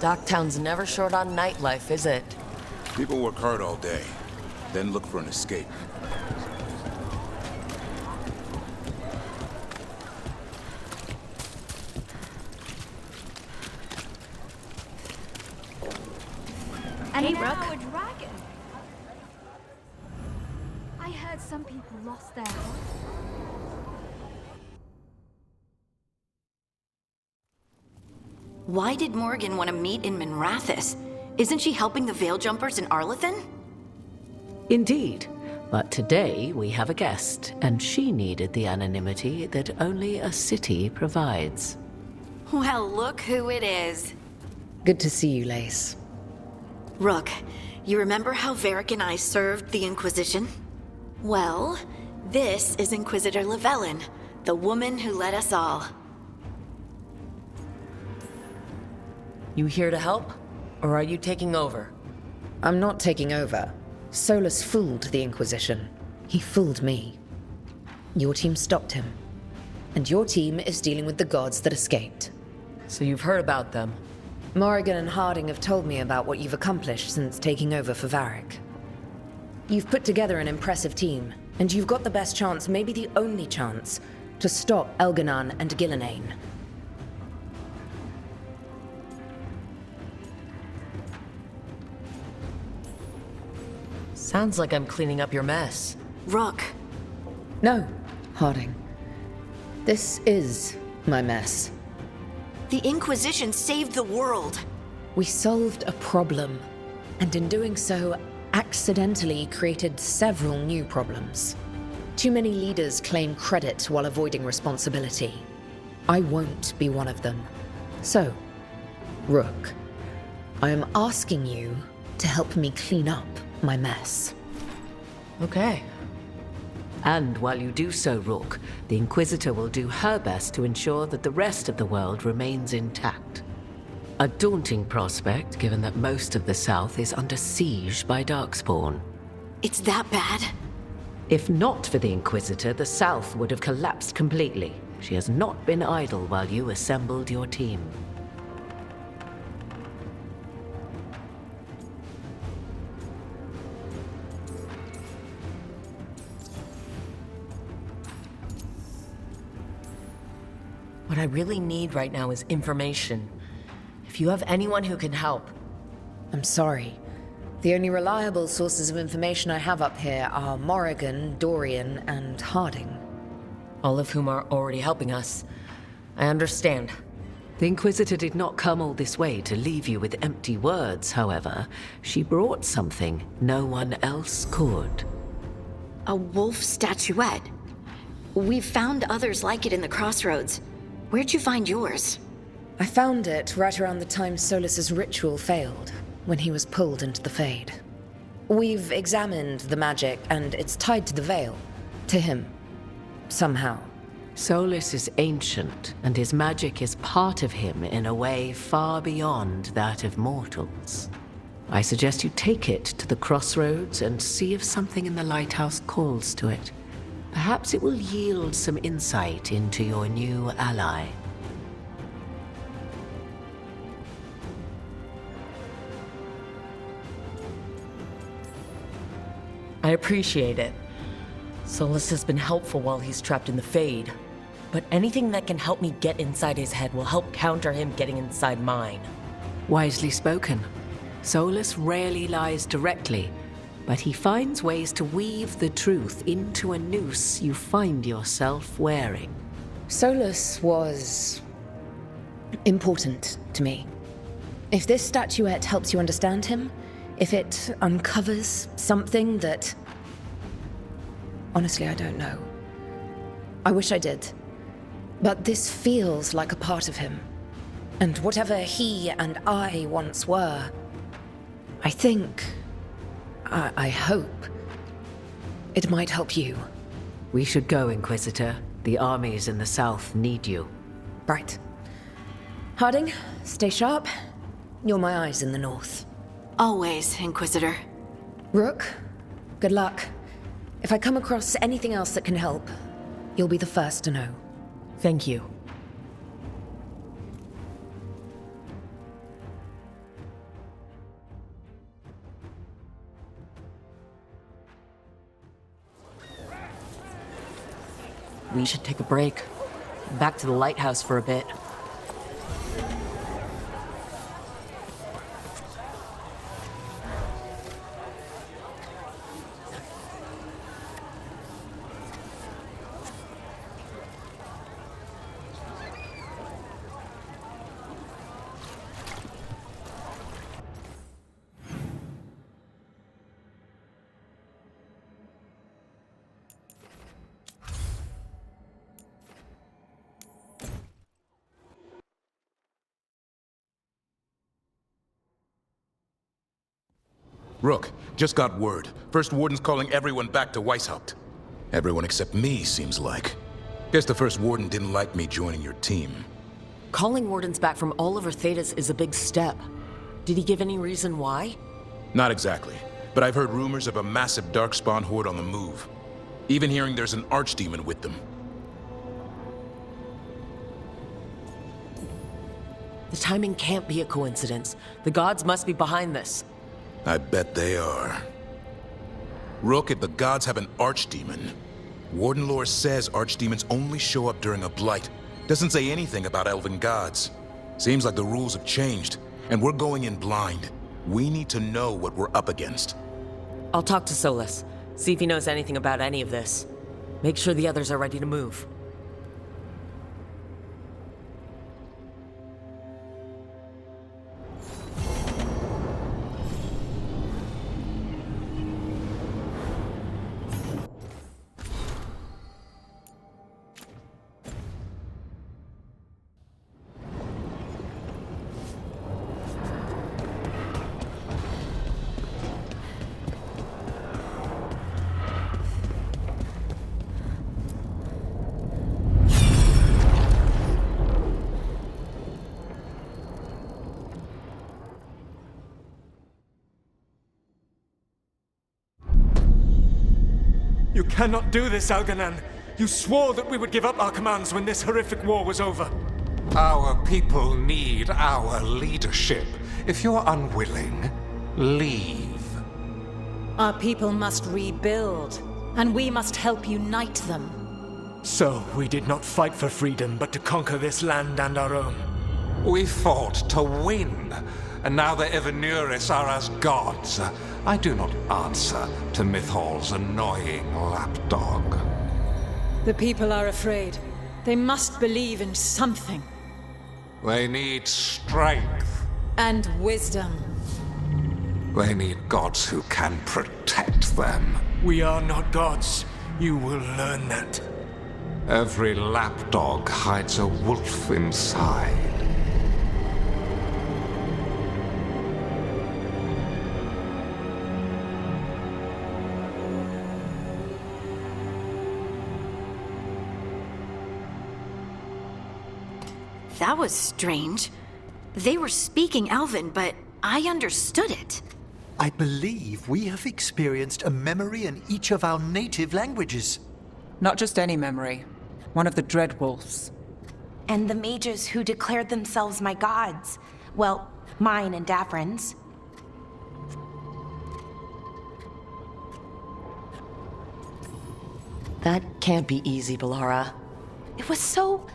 Docktown's never short on nightlife, is it? People work hard all day, then look for an escape. And hey, now a dragon. I heard some people lost their home. Why did Morgan want to meet in Minrathous? Isn't she helping the Veil Jumpers in Arlathan? Indeed. But today we have a guest, and she needed the anonymity that only a city provides. Well, look who it is. Good to see you, Lace. Rook, you remember how Varric and I served the Inquisition? Well, this is Inquisitor Llewellyn, the woman who led us all. You here to help? Or are you taking over? I'm not taking over. Solus fooled the Inquisition. He fooled me. Your team stopped him. And your team is dealing with the gods that escaped. So you've heard about them? Morrigan and Harding have told me about what you've accomplished since taking over for Varric. You've put together an impressive team, and you've got the best chance, maybe the only chance, to stop Elganan and Gillenane. Sounds like I'm cleaning up your mess. Rook. No, Harding. This is my mess. The Inquisition saved the world. We solved a problem, and in doing so, accidentally created several new problems. Too many leaders claim credit while avoiding responsibility. I won't be one of them. So, Rook, I am asking you to help me clean up my mess. Okay. And while you do so, Rook, the Inquisitor will do her best to ensure that the rest of the world remains intact. A daunting prospect, given that most of the South is under siege by Darkspawn. It's that bad? If not for the Inquisitor, the South would have collapsed completely. She has not been idle while you assembled your team. What I really need right now is information. If you have anyone who can help. I'm sorry. The only reliable sources of information I have up here are Morrigan, Dorian, and Harding. All of whom are already helping us. I understand. The Inquisitor did not come all this way to leave you with empty words, however. She brought something no one else could. A wolf statuette. We've found others like it in the crossroads. Where'd you find yours? I found it right around the time Solus's ritual failed, when he was pulled into the Fade. We've examined the magic, and it's tied to the Veil. To him. Somehow. Solus is ancient, and his magic is part of him in a way far beyond that of mortals. I suggest you take it to the crossroads and see if something in the lighthouse calls to it. Perhaps it will yield some insight into your new ally. I appreciate it. Solus has been helpful while he's trapped in the Fade. But anything that can help me get inside his head will help counter him getting inside mine. Wisely spoken. Solus rarely lies directly, but he finds ways to weave the truth into a noose you find yourself wearing. Solus was important to me. If this statuette helps you understand him, if it uncovers something that... Honestly, I don't know. I wish I did. But this feels like a part of him. And whatever he and I once were, I think... I hope it might help you. We should go, Inquisitor. The armies in the south need you. Right. Harding, stay sharp. You're my eyes in the north. Always, Inquisitor. Rook, good luck. If I come across anything else that can help, you'll be the first to know. Thank you. We should take a break. Back to the lighthouse for a bit. Rook, just got word. First Warden's calling everyone back to Weishaupt. Everyone except me, seems like. Guess the First Warden didn't like me joining your team. Calling wardens back from all over Thedas is a big step. Did he give any reason why? Not exactly, but I've heard rumors of a massive Darkspawn horde on the move. Even hearing there's an archdemon with them. The timing can't be a coincidence. The gods must be behind this. I bet they are. Rook, if the gods have an archdemon, Warden lore says archdemons only show up during a blight. Doesn't say anything about elven gods. Seems like the rules have changed, and we're going in blind. We need to know what we're up against. I'll talk to Solus, see if he knows anything about any of this. Make sure the others are ready to move. You cannot do this, Algernon. You swore that we would give up our commands when this horrific war was over. Our people need our leadership. If you're unwilling, leave. Our people must rebuild, and we must help unite them. So, we did not fight for freedom, but to conquer this land and our own. We fought to win, and now the Evenuris are as gods. I do not answer to Mythal's annoying lapdog. The people are afraid. They must believe in something. They need strength. And wisdom. They need gods who can protect them. We are not gods. You will learn that. Every lapdog hides a wolf inside. That was strange. They were speaking Elven, but I understood it. I believe we have experienced a memory in each of our native languages. Not just any memory. One of the Dreadwolves. And the mages who declared themselves my gods. Well, mine and Davrin's. That can't be easy, Balara. It was so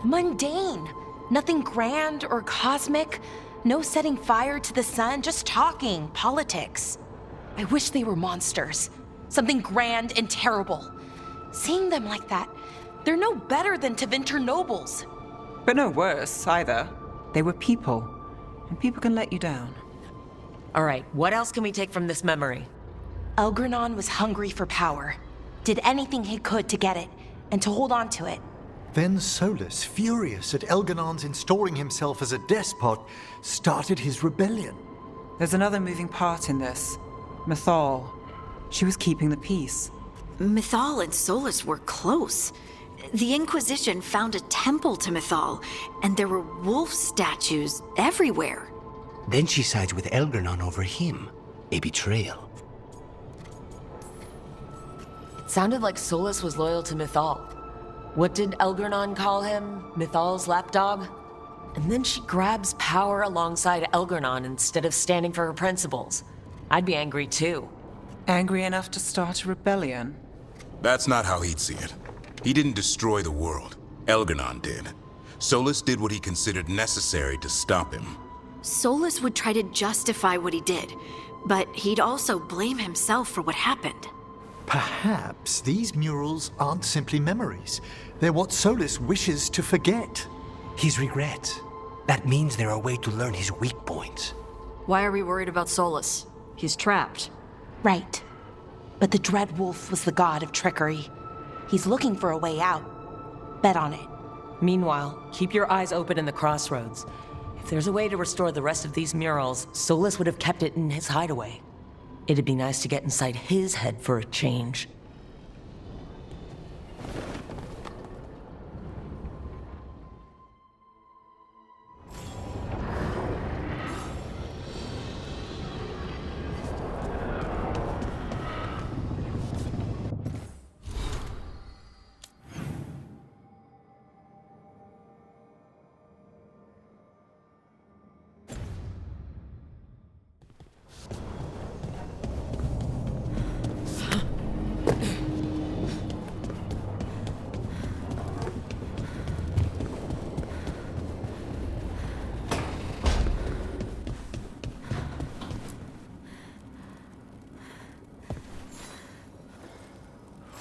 mundane. Nothing grand or cosmic. No setting fire to the sun, just talking, politics. I wish they were monsters. Something grand and terrible. Seeing them like that, they're no better than Tevinter nobles. But no worse, either. They were people. And people can let you down. All right, what else can we take from this memory? Elgranon was hungry for power. Did anything he could to get it, and to hold on to it. Then Solus, furious at Elganon's installing himself as a despot, started his rebellion. There's another moving part in this. Mythal. She was keeping the peace. Mythal and Solus were close. The Inquisition found a temple to Mythal, and there were wolf statues everywhere. Then she sides with Elgranon over him. A betrayal. It sounded like Solus was loyal to Mythal. What did Elgranon call him? Mythal's lapdog? And then she grabs power alongside Elgranon instead of standing for her principles. I'd be angry too. Angry enough to start a rebellion? That's not how he'd see it. He didn't destroy the world. Elgar'nan did. Solus did what he considered necessary to stop him. Solus would try to justify what he did, but he'd also blame himself for what happened. Perhaps these murals aren't simply memories. They're what Solus wishes to forget. His regrets. That means they're a way to learn his weak points. Why are we worried about Solus? He's trapped. Right. But the Dread Wolf was the god of trickery. He's looking for a way out. Bet on it. Meanwhile, keep your eyes open in the crossroads. If there's a way to restore the rest of these murals, Solus would have kept it in his hideaway. It'd be nice to get inside his head for a change.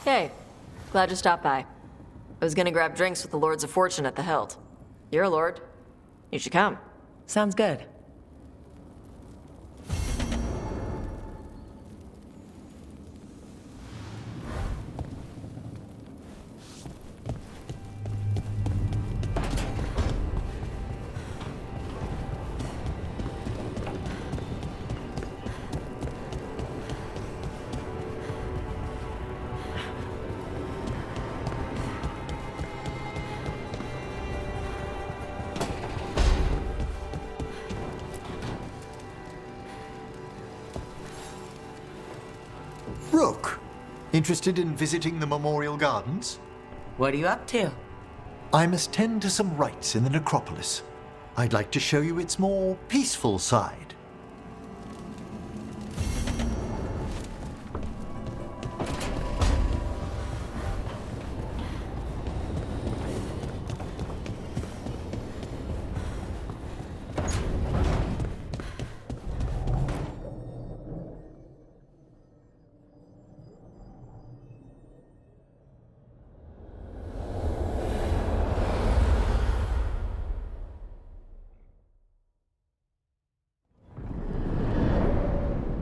Hey, glad you stopped by. I was gonna grab drinks with the Lords of Fortune at the Hilt. You're a lord. You should come. Sounds good. Rook, interested in visiting the Memorial Gardens? What are you up to? I must tend to some rites in the necropolis. I'd like to show you its more peaceful side.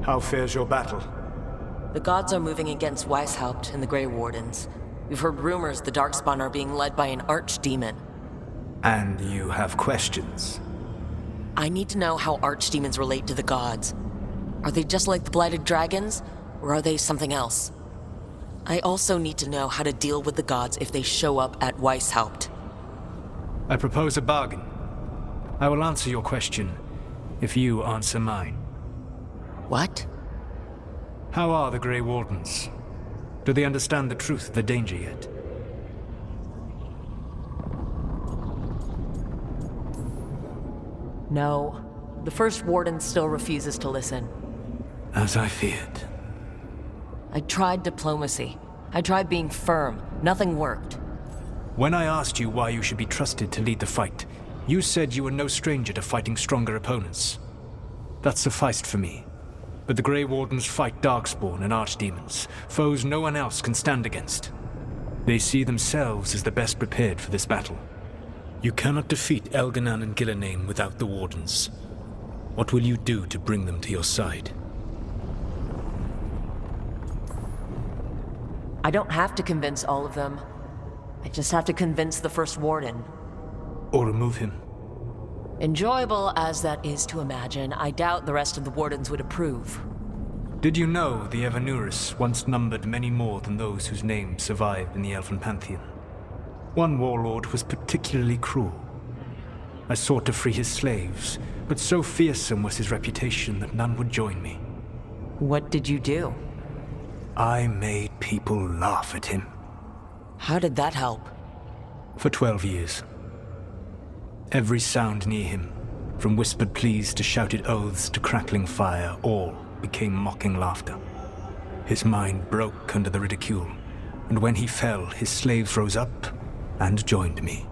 How fares your battle? The gods are moving against Weishaupt and the Grey Wardens. We've heard rumors the Darkspawn are being led by an archdemon. And you have questions? I need to know how archdemons relate to the gods. Are they just like the Blighted Dragons, or are they something else? I also need to know how to deal with the gods if they show up at Weishaupt. I propose a bargain. I will answer your question if you answer mine. What? How are the Grey Wardens? Do they understand the truth of the danger yet? No. The First Warden still refuses to listen. As I feared. I tried diplomacy. I tried being firm. Nothing worked. When I asked you why you should be trusted to lead the fight, you said you were no stranger to fighting stronger opponents. That sufficed for me. But the Grey Wardens fight Darkspawn and Archdemons, foes no one else can stand against. They see themselves as the best prepared for this battle. You cannot defeat Elgar'nan and Gillenane without the Wardens. What will you do to bring them to your side? I don't have to convince all of them. I just have to convince the First Warden. Or remove him. Enjoyable as that is to imagine, I doubt the rest of the Wardens would approve. Did you know the Evanuris once numbered many more than those whose names survive in the Elven Pantheon? One warlord was particularly cruel. I sought to free his slaves, but so fearsome was his reputation that none would join me. What did you do? I made people laugh at him. How did that help? For 12 years. Every sound near him, from whispered pleas to shouted oaths to crackling fire, all became mocking laughter. His mind broke under the ridicule, And when he fell, his slaves rose up and joined me.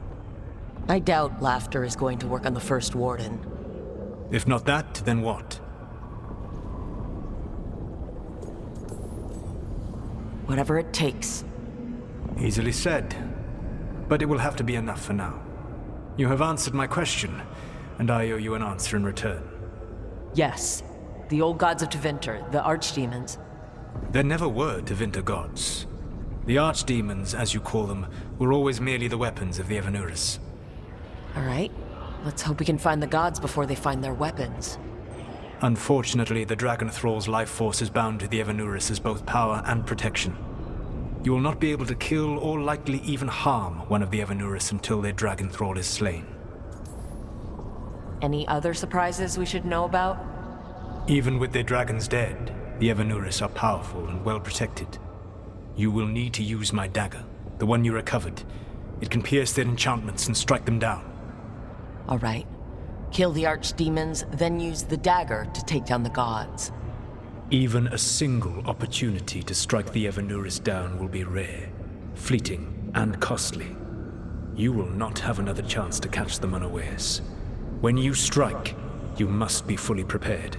I doubt laughter is going to work on the first warden. If not that, then what? Whatever it takes. Easily said. But it will have to be enough for now. You have answered my question, and I owe you an answer in return. Yes. The old gods of Tevinter, the archdemons. There never were Tevinter gods. The archdemons, as you call them, were always merely the weapons of the Evanurus. All right. Let's hope we can find the gods before they find their weapons. Unfortunately, the Dragon Thrall's life force is bound to the Evanurus as both power and protection. You will not be able to kill or likely even harm one of the Evanurus until their Dragon Thrall is slain. Any other surprises we should know about? Even with their dragons dead, the Evanurus are powerful and well protected. You will need to use my dagger, the one you recovered. It can pierce their enchantments and strike them down. All right. Kill the archdemons, then use the dagger to take down the gods. Even a single opportunity to strike the Evanurus down will be rare, fleeting, and costly. You will not have another chance to catch them unawares. When you strike, you must be fully prepared.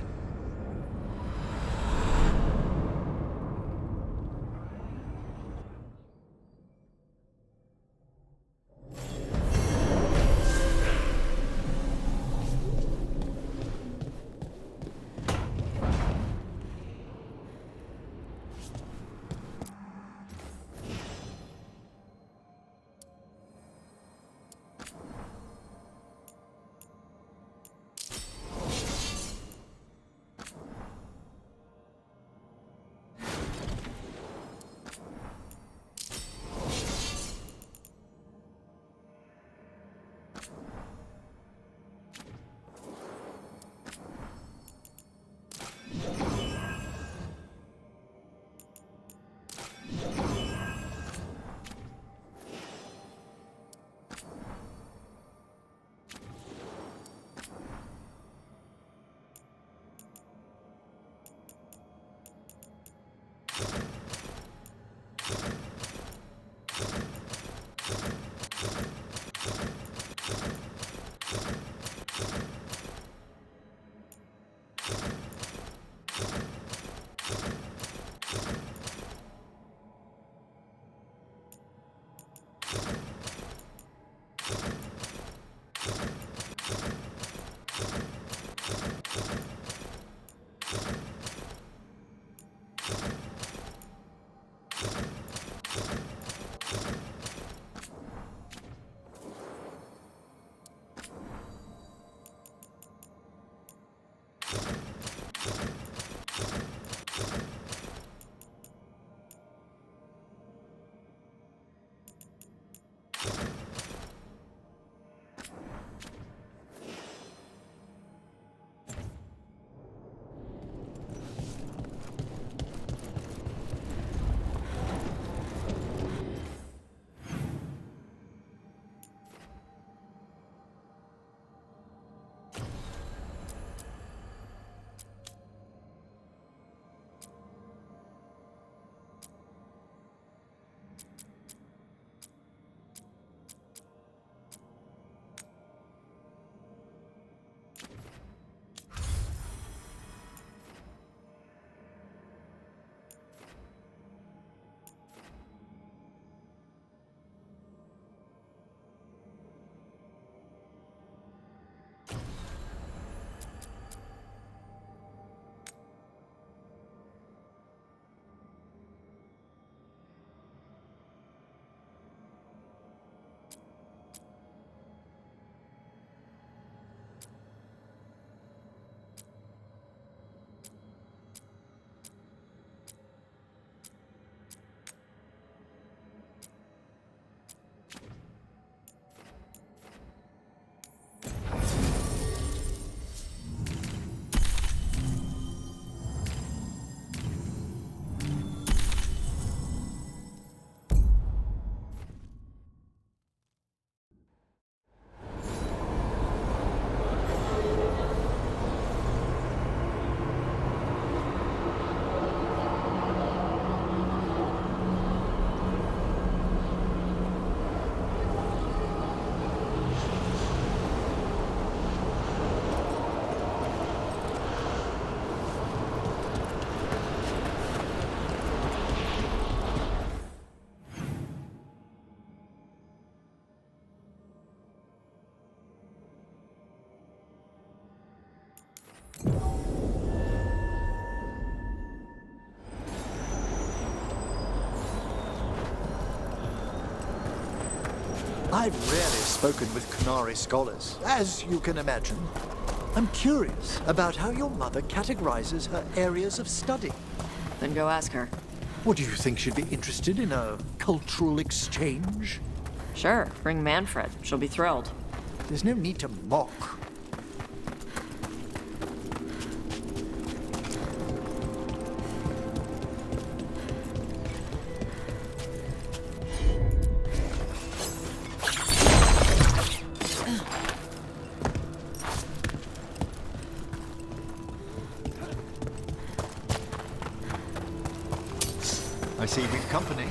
I've rarely spoken with Qunari scholars, as you can imagine. I'm curious about how your mother categorizes her areas of study. Then go ask her. What do you think she'd be interested in, a cultural exchange? Sure, bring Manfred. She'll be thrilled. There's no need to mock. I see we've company.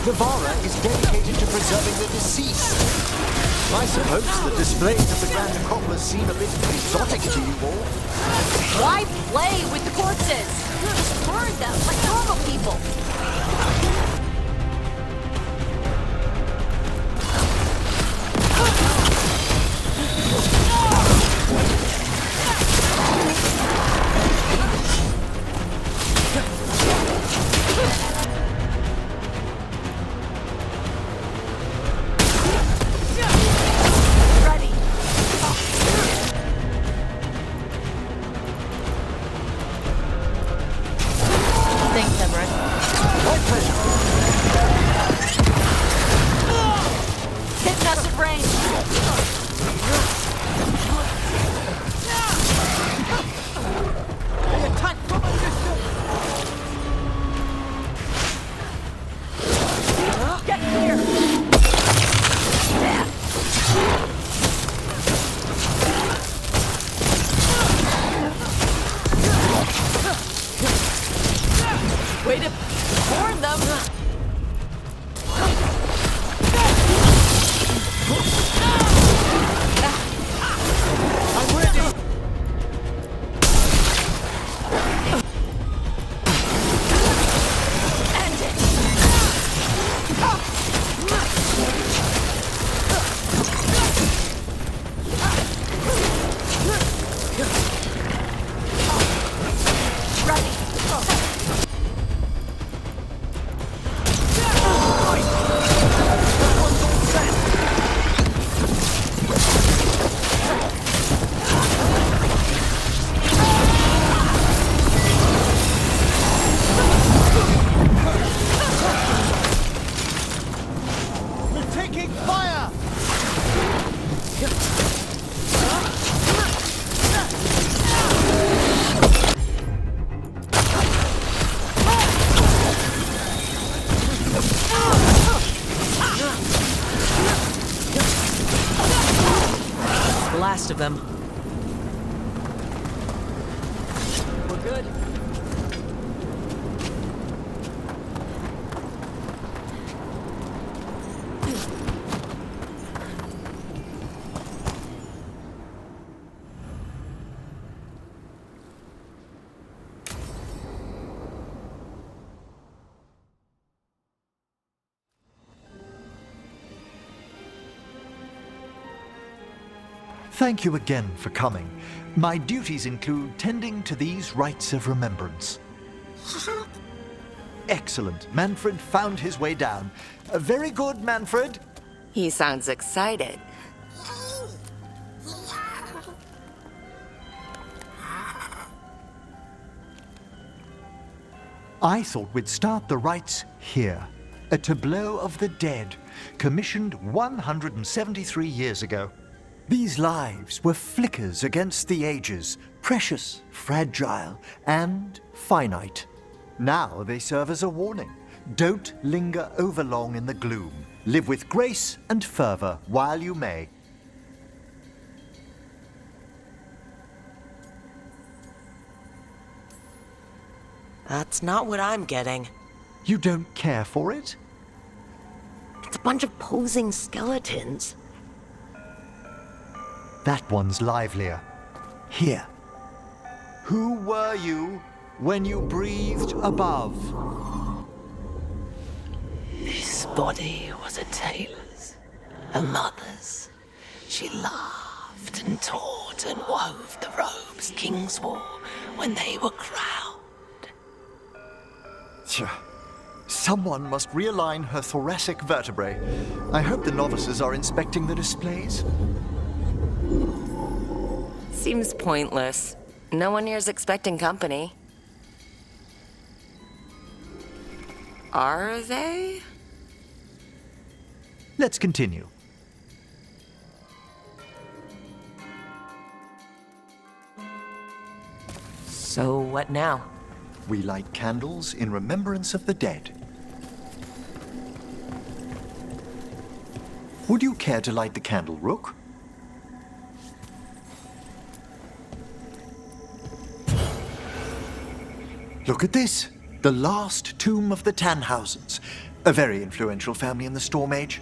Navara is dedicated to preserving the deceased. I suppose the displays of the Grand Acropolis seem a bit exotic to you all. Why play with the corpses? Just burn them like normal people. Way to warn them! I'm ready! End it! Ready! Last of them. We're good. Thank you again for coming. My duties include tending to these rites of remembrance. Excellent. Manfred found his way down. Very good, Manfred. He sounds excited. I thought we'd start the rites here. A tableau of the dead, commissioned 173 years ago. These lives were flickers against the ages, precious, fragile, and finite. Now they serve as a warning. Don't linger overlong in the gloom. Live with grace and fervor while you may. That's not what I'm getting. You don't care for it? It's a bunch of posing skeletons. That one's livelier. Here. Who were you when you breathed above? This body was a tailor's, a mother's. She laughed and taught and wove the robes kings wore when they were crowned. Someone must realign her thoracic vertebrae. I hope the novices are inspecting the displays. Seems pointless. No one here's expecting company. Are they? Let's continue. So what now? We light candles in remembrance of the dead. Would you care to light the candle, Rook? Look at this. The last tomb of the Tannhausens. A very influential family in the Storm Age.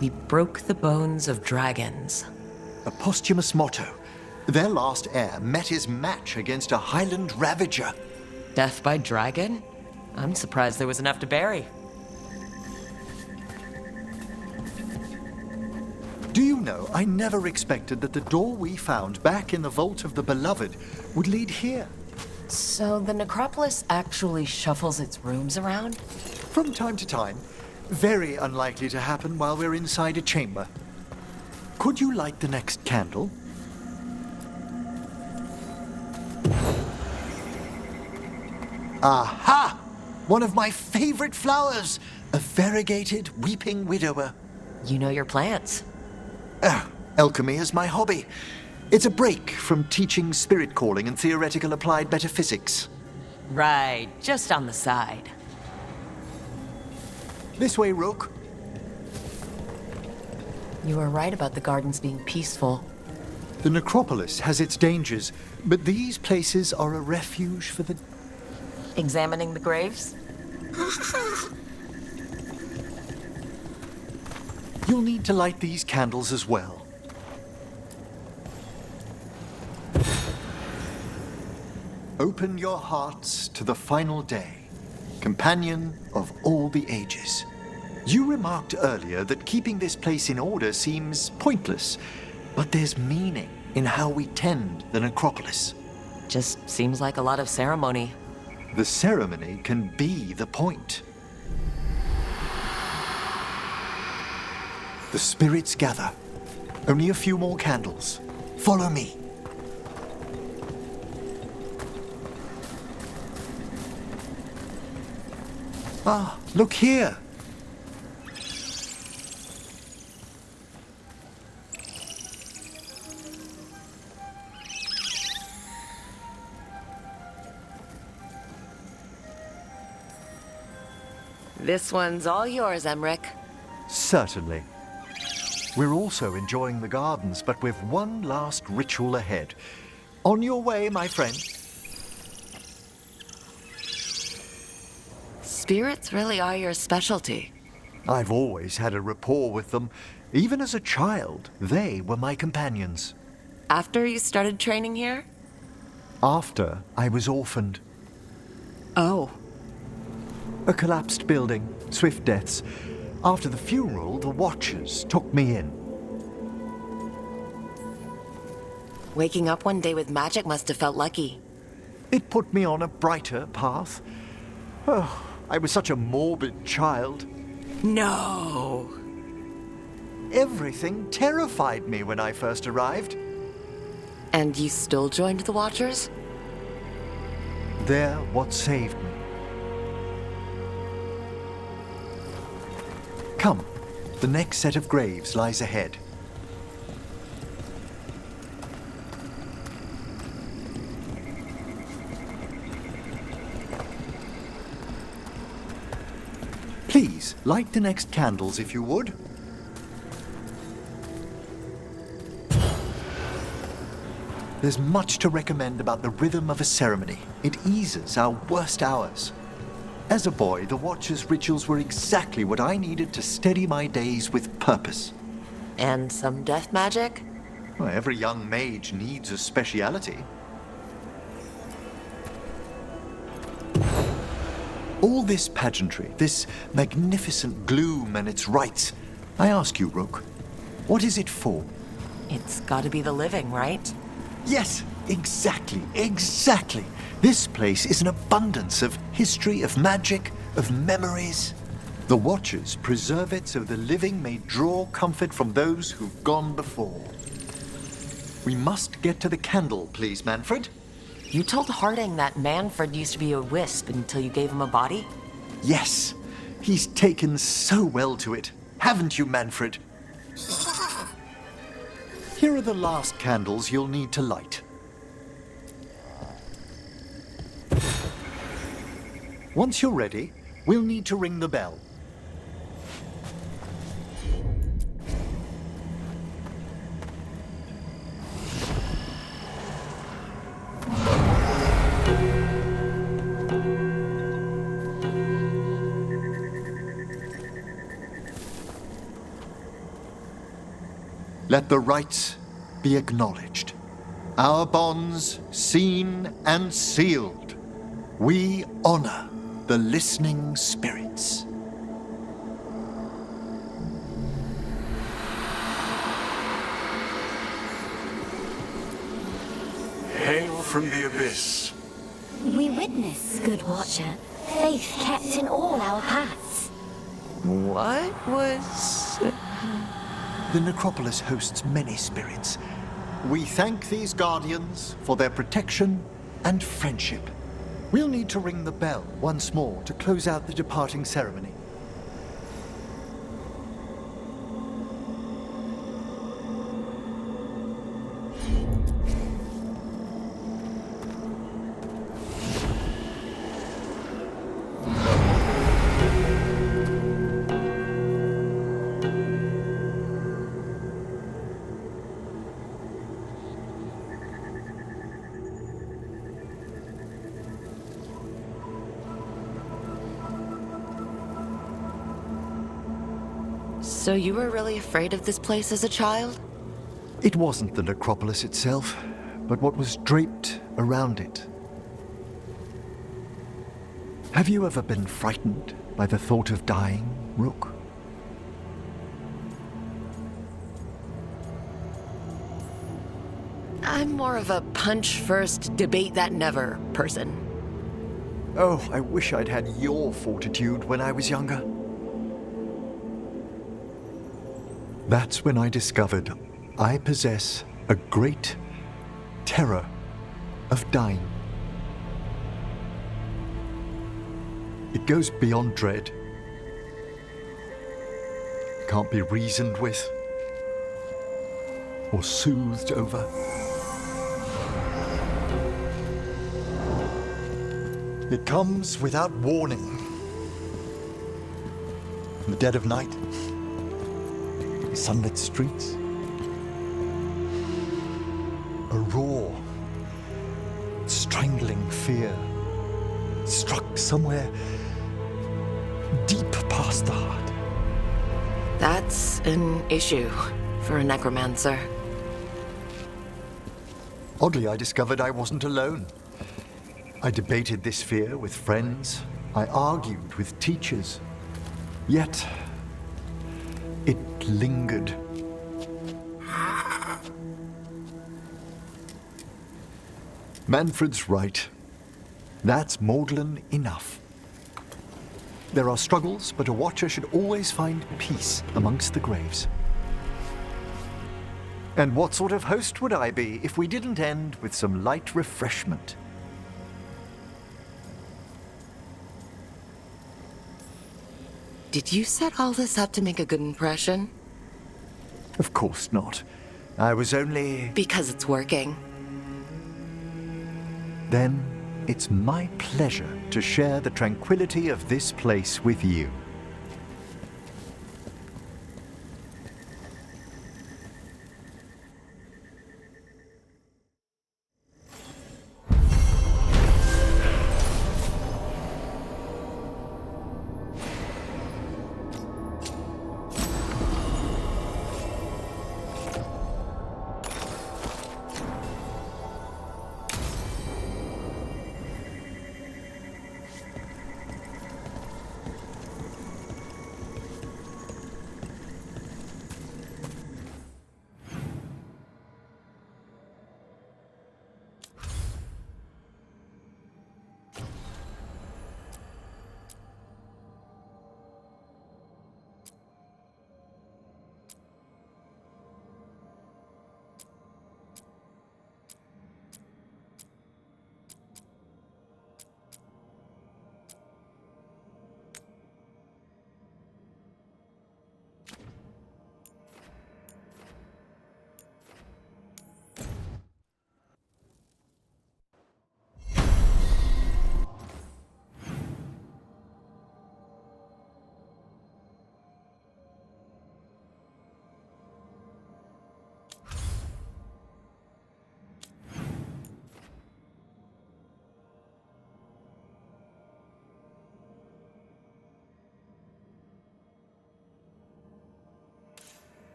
We broke the bones of dragons. A posthumous motto. Their last heir met his match against a Highland Ravager. Death by dragon? I'm surprised there was enough to bury. Do you know, I never expected that the door we found back in the Vault of the Beloved would lead here. So the necropolis actually shuffles its rooms around? From time to time. Very unlikely to happen while we're inside a chamber. Could you light the next candle? Aha! One of my favorite flowers! A variegated weeping widower. You know your plants. Alchemy is my hobby. It's a break from teaching spirit calling and theoretical applied metaphysics. Right, just on the side. This way, Rook. You were right about the gardens being peaceful. The necropolis has its dangers, but these places are a refuge for the... Examining the graves? You'll need to light these candles as well. Open your hearts to the final day, companion of all the ages. You remarked earlier that keeping this place in order seems pointless, but there's meaning in how we tend the necropolis. Just seems like a lot of ceremony. The ceremony can be the point. The spirits gather. Only a few more candles. Follow me. Ah, look here. This one's all yours, Emmerich. Certainly. We're also enjoying the gardens, but with one last ritual ahead. On your way, my friend. Spirits really are your specialty. I've always had a rapport with them. Even as a child, they were my companions. After you started training here? After I was orphaned. Oh. A collapsed building, swift deaths. After the funeral, the Watchers took me in. Waking up one day with magic must have felt lucky. It put me on a brighter path. Oh, I was such a morbid child. No! Everything terrified me when I first arrived. And you still joined the Watchers? They're what saved me. Come, the next set of graves lies ahead. Please, light the next candles if you would. There's much to recommend about the rhythm of a ceremony. It eases our worst hours. As a boy, the Watcher's rituals were exactly what I needed to steady my days with purpose. And some death magic? Well, every young mage needs a speciality. All this pageantry, this magnificent gloom and its rites, I ask you, Rook, what is it for? It's gotta be the living, right? Yes, exactly, exactly. This place is an abundance of history, of magic, of memories. The Watchers preserve it so the living may draw comfort from those who've gone before. We must get to the candle, please, Manfred. You told Harding that Manfred used to be a wisp until you gave him a body? Yes, he's taken so well to it. Haven't you, Manfred? Here are the last candles you'll need to light. Once you're ready, we'll need to ring the bell. Let the rites be acknowledged. Our bonds seen and sealed. We honor the listening spirits. Hail from the abyss. We witness, good Watcher, faith kept in all our paths. What was... The necropolis hosts many spirits. We thank these guardians for their protection and friendship. We'll need to ring the bell once more to close out the departing ceremony. So you were really afraid of this place as a child? It wasn't the necropolis itself, but what was draped around it. Have you ever been frightened by the thought of dying, Rook? I'm more of a punch first, debate that never person. Oh, I wish I'd had your fortitude when I was younger. That's when I discovered I possess a great terror of dying. It goes beyond dread. Can't be reasoned with or soothed over. It comes without warning. In the dead of night, sunlit streets, a raw, strangling fear struck somewhere deep past the heart. That's an issue for a necromancer. Oddly, I discovered I wasn't alone. I debated this fear with friends. I argued with teachers. Yet, it lingered. Manfred's right. That's maudlin enough. There are struggles, but a watcher should always find peace amongst the graves. And what sort of host would I be if we didn't end with some light refreshment? Did you set all this up to make a good impression? Of course not. I was only... Because it's working. Then it's my pleasure to share the tranquility of this place with you.